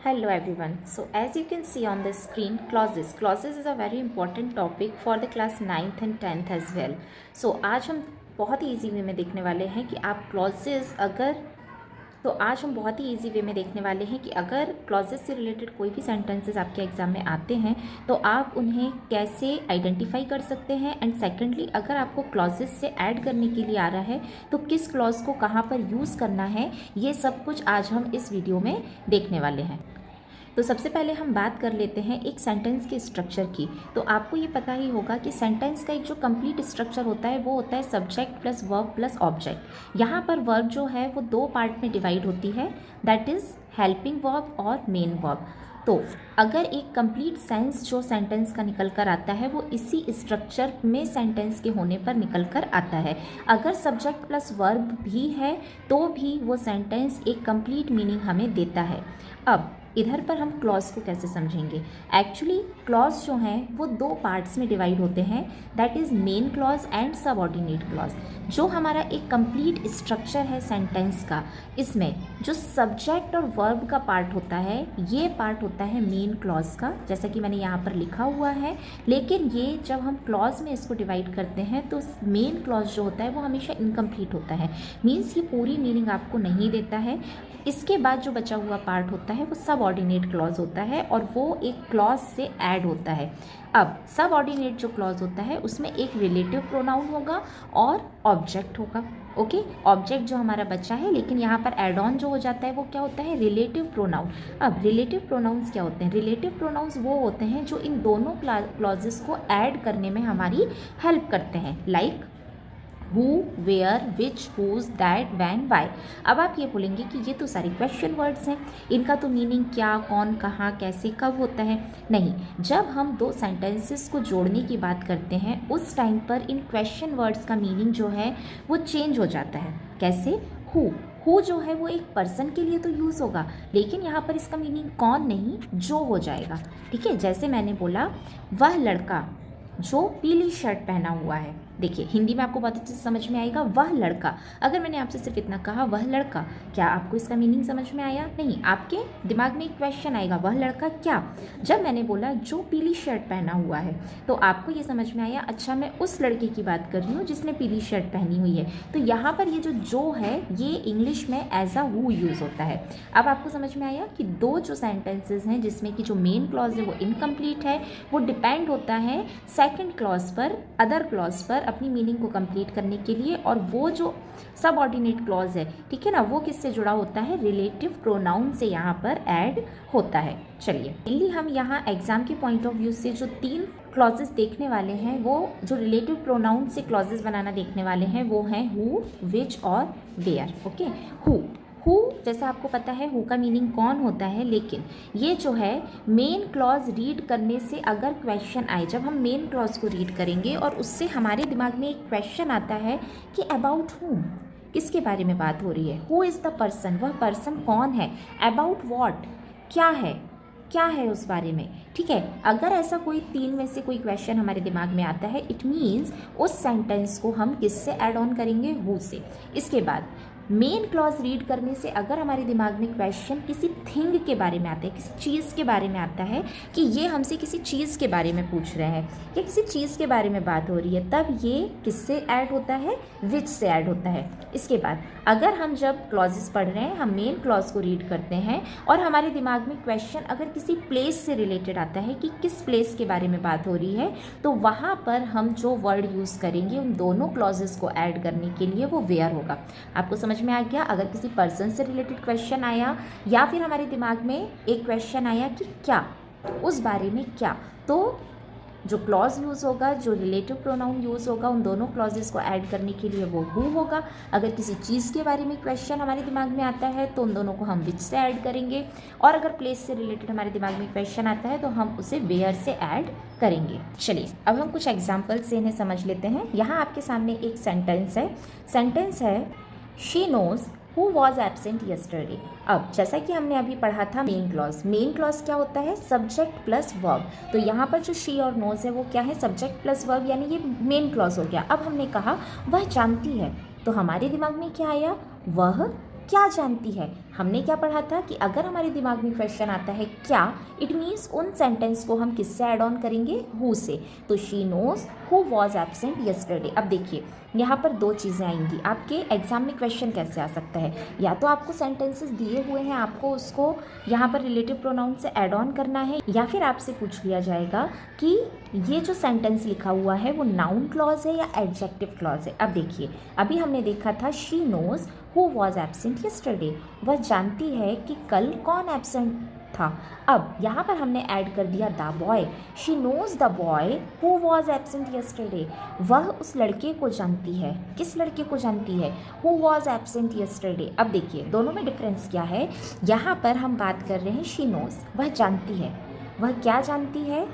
Hello everyone. So as you can see on the screen, clauses. Clauses is a very important topic for the class 9th and 10th as well. So आज हम बहुत ही easy way में देखने वाले हैं कि आप clauses अगर क्लॉजेस से रिलेटेड कोई भी सेंटेंसेस आपके एग्जाम में आते हैं तो आप उन्हें कैसे आइडेंटिफाई कर सकते हैं, एंड सेकेंडली अगर आपको क्लॉजेस से ऐड करने के लिए आ रहा है तो किस क्लॉज को कहाँ पर यूज़ करना है, ये सब कुछ आज हम इस वीडियो में देखने वाले हैं। तो सबसे पहले हम बात कर लेते हैं एक सेंटेंस के स्ट्रक्चर की। तो आपको ये पता ही होगा कि सेंटेंस का एक जो कंप्लीट स्ट्रक्चर होता है वो होता है subject plus verb plus object. यहाँ पर वर्ब जो है वो दो पार्ट में डिवाइड होती है, दैट इज़ हेल्पिंग वर्ब और मेन वर्ब। तो अगर एक कंप्लीट सेंस जो सेंटेंस का निकल कर आता है वो इसी स्ट्रक्चर में सेंटेंस के होने पर निकल कर आता है। अगर सब्जेक्ट प्लस वर्ब भी है तो भी वो सेंटेंस एक कंप्लीट मीनिंग हमें देता है। अब इधर पर हम क्लॉज को कैसे समझेंगे। एक्चुअली क्लॉज जो हैं वो दो पार्ट्स में डिवाइड होते हैं, that is main clause and subordinate clause. जो हमारा एक कंप्लीट स्ट्रक्चर है सेंटेंस का, इसमें जो सब्जेक्ट और वर्ब का पार्ट होता है ये पार्ट होता है मेन क्लॉज का, जैसा कि मैंने यहाँ पर लिखा हुआ है। लेकिन ये जब हम क्लॉज में इसको डिवाइड करते हैं तो मेन क्लॉज जो होता है वो हमेशा इनकम्प्लीट होता है, मीन्स ये पूरी मीनिंग आपको नहीं देता है। इसके बाद जो बचा हुआ पार्ट होता है वो सबऑर्डिनेट क्लॉज होता है और वो एक क्लॉज से ऐड होता है। अब सबऑर्डिनेट जो क्लॉज होता है उसमें एक रिलेटिव प्रोनाउन होगा और ऑब्जेक्ट होगा। ओके, ऑब्जेक्ट जो हमारा बचा है, लेकिन यहाँ पर एड ऑन जो हो जाता है वो क्या होता है, रिलेटिव प्रोनाउन। अब रिलेटिव प्रोनाउंस क्या होते हैं? रिलेटिव प्रोनाउंस वो होते हैं जो इन दोनों क्लॉजेस को ऐड करने में हमारी हेल्प करते हैं, like who, where, which, whose, that, when, why. अब आप ये बोलेंगे कि ये तो सारे क्वेश्चन वर्ड्स हैं, इनका तो मीनिंग क्या, कौन, कहाँ, कैसे, कब होता है। नहीं, जब हम दो सेंटेंसेस को जोड़ने की बात करते हैं उस टाइम पर इन क्वेश्चन वर्ड्स का मीनिंग जो है वो चेंज हो जाता है। कैसे? हु जो है वो एक पर्सन के लिए तो यूज़ होगा, लेकिन यहाँ पर इसका मीनिंग कौन नहीं, जो हो जाएगा। ठीक है, जैसे मैंने बोला वह लड़का जो पीली शर्ट पहना हुआ है। देखिए, हिंदी में आपको बहुत अच्छे से समझ में आएगा वह लड़का। अगर मैंने आपसे सिर्फ इतना कहा वह लड़का, क्या आपको इसका मीनिंग समझ में आया? नहीं, आपके दिमाग में एक क्वेश्चन आएगा, वह लड़का क्या। जब मैंने बोला जो पीली शर्ट पहना हुआ है तो आपको ये समझ में आया, अच्छा मैं उस लड़के की बात कर रही हूँ जिसने पीली शर्ट पहनी हुई है। तो यहाँ पर ये जो है ये इंग्लिश में एज अ हु यूज़ होता है। अब आपको समझ में आया कि दो जो सेंटेंसेज हैं जिसमें कि जो मेन क्लॉज है वो इनकम्प्लीट है, वो डिपेंड होता है सेकेंड क्लॉज पर, अदर क्लॉज पर अपनी मीनिंग को कंप्लीट करने के लिए, और वो जो सबऑर्डिनेट क्लॉज है, ठीक है ना, वो किससे जुड़ा होता है, रिलेटिव प्रोनाउन से यहाँ पर ऐड होता है। चलिए, मेनली हम यहाँ एग्जाम के पॉइंट ऑफ व्यू से जो तीन क्लॉजेस देखने वाले हैं, वो जो रिलेटिव प्रोनाउन से क्लॉजेस बनाना देखने वाले हैं वो हैं हु, विच और वेयर। ओके, हु जैसा आपको पता है हु का मीनिंग कौन होता है, लेकिन ये जो है मेन क्लॉज रीड करने से अगर क्वेश्चन आए, जब हम मेन क्लॉज को रीड करेंगे और उससे हमारे दिमाग में एक क्वेश्चन आता है कि अबाउट हूम, किसके बारे में बात हो रही है, हु इज़ द पर्सन, वह पर्सन कौन है, अबाउट वॉट, क्या है उस बारे में। ठीक है, अगर ऐसा कोई तीन में से कोई क्वेश्चन हमारे दिमाग में आता है, इट मीन्स उस सेंटेंस को हम किससे ऐड ऑन करेंगे, हु से। इसके बाद मेन क्लॉज रीड करने से अगर हमारे दिमाग में क्वेश्चन किसी थिंग के बारे में आता है, किसी चीज़ के बारे में आता है कि ये हमसे किसी चीज़ के बारे में पूछ रहे हैं या किसी चीज़ के बारे में बात हो रही है, तब ये किससे ऐड होता है, विच से ऐड होता है। इसके बाद अगर हम जब क्लॉजेस पढ़ रहे हैं, हम मेन क्लॉज को रीड करते हैं और हमारे दिमाग में क्वेश्चन अगर किसी प्लेस से रिलेटेड आता है कि किस प्लेस के बारे में बात हो रही है, तो वहाँ पर हम जो वर्ड यूज़ करेंगे उन दोनों क्लॉजेस को ऐड करने के लिए वो वेयर होगा। आपको समझ में आ गया? अगर किसी पर्सन से रिलेटेड क्वेश्चन आया या फिर हमारे दिमाग में एक क्वेश्चन आया कि क्या, उस बारे में क्या, तो जो क्लॉज यूज़ होगा, जो रिलेटिव प्रोनाउन यूज़ होगा उन दोनों क्लॉजेस को ऐड करने के लिए वो हु होगा। अगर किसी चीज़ के बारे में क्वेश्चन हमारे दिमाग में आता है तो उन दोनों को हम विच से ऐड करेंगे, और अगर प्लेस से रिलेटेड हमारे दिमाग में क्वेश्चन आता है तो हम उसे वेयर से ऐड करेंगे। चलिए, अब हम कुछ एग्जाम्पल से इन्हें समझ लेते हैं। यहाँ आपके सामने एक सेंटेंस है she knows who was absent yesterday. अब जैसा कि हमने अभी पढ़ा था मेन क्लॉज क्या होता है, सब्जेक्ट प्लस वर्ब। तो यहाँ पर जो शी और नोज है वो क्या है, सब्जेक्ट प्लस वर्ब, यानी ये मेन क्लॉज हो गया। अब हमने कहा वह जानती है, तो हमारे दिमाग में क्या आया, वह क्या जानती है, हमने क्या पढ़ा था कि अगर हमारे दिमाग में क्वेश्चन आता है क्या, इट मीन्स उन सेंटेंस को हम किससे ऐड ऑन करेंगे, हु से। तो she knows who was absent yesterday. अब देखिए यहाँ पर दो चीज़ें आएंगी। आपके एग्जाम में क्वेश्चन कैसे आ सकता है, या तो आपको सेंटेंसेस दिए हुए हैं, आपको उसको यहाँ पर रिलेटिव प्रोनाउन से ऐड ऑन करना है, या फिर आपसे पूछ लिया जाएगा कि ये जो सेंटेंस लिखा हुआ है वो नाउन क्लॉज है या एडजेक्टिव क्लॉज है। अब देखिए अभी हमने देखा था she knows who was absent yesterday, वह जानती है कि कल कौन एब्सेंट था। अब यहाँ पर हमने ऐड कर दिया the boy, she knows the boy who was absent yesterday, वह उस लड़के को जानती है, किस लड़के को जानती है, हु वॉज एब्सेंट यस्टरडे। अब देखिए दोनों में डिफरेंस क्या है, यहाँ पर हम बात कर रहे हैं शी नोज, वह जानती है, वह क्या जानती है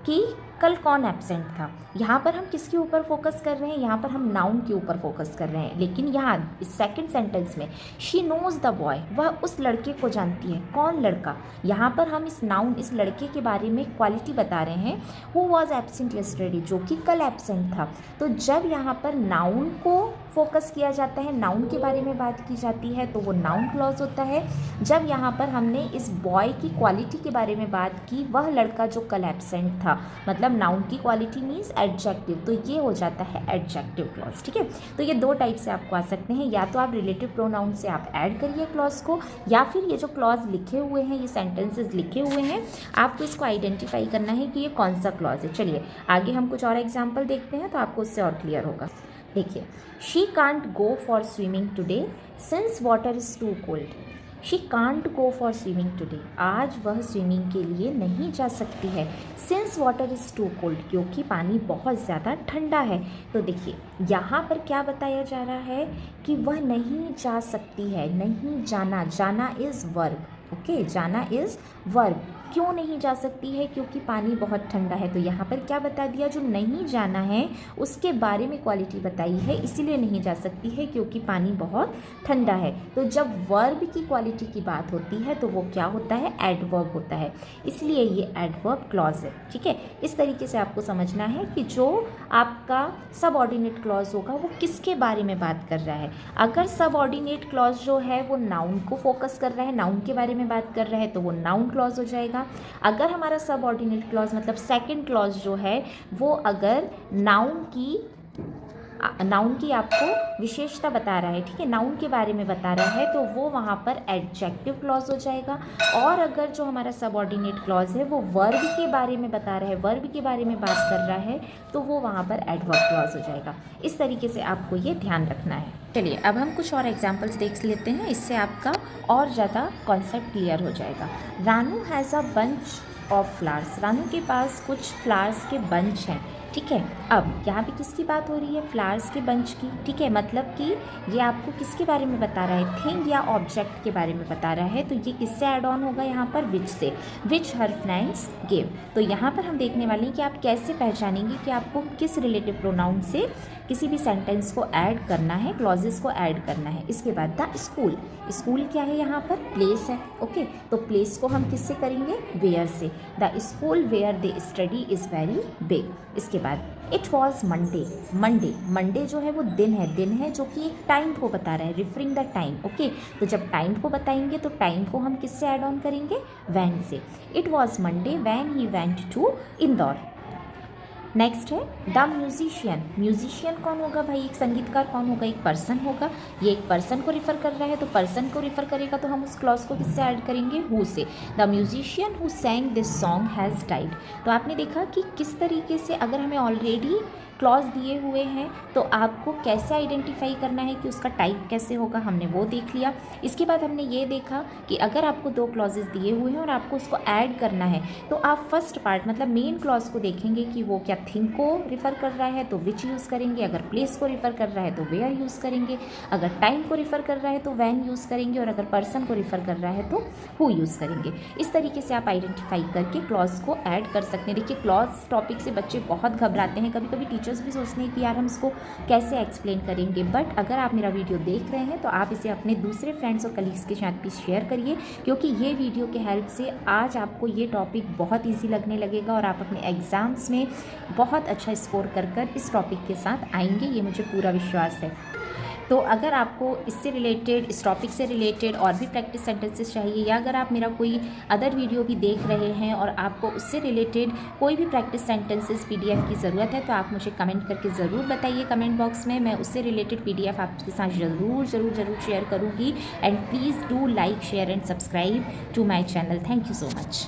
कि कल कौन एब्सेंट था। यहाँ पर हम किसके ऊपर फोकस कर रहे हैं, यहाँ पर हम नाउन के ऊपर फोकस कर रहे हैं। लेकिन यहाँ इस सेकंड सेंटेंस में शी नोज द बॉय, वह उस लड़के को जानती है, कौन लड़का, यहाँ पर हम इस नाउन, इस लड़के के बारे में क्वालिटी बता रहे हैं, हु वॉज एब्सेंट यस्टरडे, जो कि कल एब्सेंट था। तो जब यहाँ पर नाउन को फोकस किया जाता है, नाउन के बारे में बात की जाती है, तो वो नाउन क्लॉज होता है। जब यहाँ पर हमने इस बॉय की क्वालिटी के बारे में बात की, वह लड़का जो कल एब्सेंट था, मतलब नाउन की क्वालिटी मीन्स एडजेक्टिव, तो ये हो जाता है एडजेक्टिव क्लॉज। ठीक है, तो ये दो टाइप से आपको आ सकते हैं, या तो आप रिलेटिव प्रोनाउन से आप ऐड करिए क्लॉज को, या फिर ये जो क्लॉज लिखे हुए हैं, ये सेंटेंसेस लिखे हुए हैं, आपको इसको आइडेंटिफाई करना है कि ये कौन सा क्लॉज है। चलिए आगे हम कुछ और एग्जाम्पल देखते हैं तो आपको उससे और क्लियर होगा। देखिए she can't go for swimming today since water is too cold, she can't go for swimming today, आज वह स्विमिंग के लिए नहीं जा सकती है, since water is too cold, क्योंकि पानी बहुत ज़्यादा ठंडा है। तो देखिए यहाँ पर क्या बताया जा रहा है कि वह नहीं जा सकती है, नहीं जाना, जाना इज़ वर्ब, ओके, जाना इज़ वर्ब। क्यों नहीं जा सकती है, क्योंकि पानी बहुत ठंडा है। तो यहाँ पर क्या बता दिया, जो नहीं जाना है उसके बारे में क्वालिटी बताई है, इसीलिए नहीं जा सकती है क्योंकि पानी बहुत ठंडा है। तो जब वर्ब की क्वालिटी की बात होती है तो वो क्या होता है, एडवर्ब होता है, इसलिए ये एडवर्ब क्लॉज है। ठीक है, इस तरीके से आपको समझना है कि जो आपका सबऑर्डिनेट क्लॉज होगा वो किसके बारे में बात कर रहा है। अगर सबऑर्डिनेट क्लॉज जो है वो नाउन को फोकस कर रहा है, नाउन के बारे में बात कर रहा है, तो वो नाउन क्लॉज हो जाएगा। अगर हमारा सबऑर्डिनेट क्लॉज मतलब सेकंड क्लॉज जो है वो अगर नाउन की आपको विशेषता बता रहा है, ठीक है, नाउन के बारे में बता रहा है, तो वो वहाँ पर एडजेक्टिव क्लॉज हो जाएगा। और अगर जो हमारा सबऑर्डिनेट क्लॉज है वो वर्ब के बारे में बता रहा है, वर्ब के बारे में बात कर रहा है, तो वो वहाँ पर एडवर्ब क्लॉज हो जाएगा। इस तरीके से आपको ये ध्यान रखना है। चलिए अब हम कुछ और एग्जाम्पल्स देख लेते हैं, इससे आपका और ज़्यादा कॉन्सेप्ट क्लियर हो जाएगा। Ranu has a bunch of flowers, Ranu के पास कुछ फ्लावर्स के बंच हैं। ठीक है, अब यहाँ पे किसकी बात हो रही है, फ्लावर्स के बंच की। ठीक है, मतलब कि ये आपको किसके बारे में बता रहा है, थिंग या ऑब्जेक्ट के बारे में बता रहा है। तो ये किससे ऐड ऑन होगा यहाँ पर, विच से, विच हर फ्रेंड्स गिव। तो यहाँ पर हम देखने वाले हैं कि आप कैसे पहचानेंगे कि आपको किस रिलेटिव प्रोनाउन से किसी भी सेंटेंस को ऐड करना है, क्लॉजेस को ऐड करना है। इसके बाद द स्कूल, स्कूल क्या है यहाँ पर, प्लेस है। ओके, तो प्लेस को हम किससे करेंगे, वेयर से। The school where they study is very big. इसके बाद इट वॉज मंडे, मंडे जो है वो दिन है जो कि एक टाइम को बता रहा है, रिफरिंग द टाइम। ओके, तो जब टाइम को बताएंगे तो टाइम को हम किससे ऐड ऑन करेंगे, वैन से। It was Monday when he went to Indore. Next है द म्यूजिशियन, म्यूजिशियन कौन होगा भाई, एक संगीतकार कौन होगा, एक पर्सन होगा। ये एक पर्सन को रिफ़र कर रहा है, तो पर्सन को रिफ़र करेगा तो हम उस क्लॉज को किससे ऐड करेंगे, हु से। The musician who सैंग this song has died. तो आपने देखा कि किस तरीके से अगर हमें ऑलरेडी क्लॉज दिए हुए हैं तो आपको कैसे आइडेंटिफाई करना है कि उसका टाइप कैसे होगा, हमने वो देख लिया। इसके बाद हमने ये देखा कि अगर आपको दो क्लॉजेस दिए हुए हैं और आपको उसको ऐड करना है तो आप फर्स्ट पार्ट मतलब मेन क्लॉज को देखेंगे कि वो क्या थिंग को रिफ़र कर रहा है तो विच यूज़ करेंगे, अगर प्लेस को रिफ़र कर रहा है तो वेयर यूज़ करेंगे, अगर टाइम को रिफ़र कर रहा है तो वैन यूज़ करेंगे, और अगर पर्सन को रिफ़र कर रहा है तो हु यूज़ करेंगे। इस तरीके से आप आइडेंटिफाई करके क्लॉज को ऐड कर सकते हैं। देखिए क्लॉज टॉपिक से बच्चे बहुत घबराते हैं, कभी कभी टीचर्स भी सोचते हैं कि यार हम इसको कैसे एक्सप्लेन करेंगे, बट अगर आप मेरा वीडियो देख रहे हैं तो आप इसे अपने दूसरे फ्रेंड्स और कलीग्स के साथ भी शेयर करिए, क्योंकि ये वीडियो के हेल्प से आज आपको ये टॉपिक बहुत ईजी लगने लगेगा और आप अपने एग्ज़ाम्स में बहुत अच्छा स्कोर कर इस टॉपिक के साथ आएंगे, ये मुझे पूरा विश्वास है। तो अगर आपको इससे रिलेटेड, इस टॉपिक से रिलेटेड और भी प्रैक्टिस सेंटेंसेस चाहिए, या अगर आप मेरा कोई अदर वीडियो भी देख रहे हैं और आपको उससे रिलेटेड कोई भी प्रैक्टिस सेंटेंसेस PDF की ज़रूरत है, तो आप मुझे कमेंट करके ज़रूर बताइए कमेंट बॉक्स में। मैं उससे रिलेटेड PDF आपके साथ ज़रूर शेयर करूँगी। And please do like, share and subscribe to my channel. Thank you so much.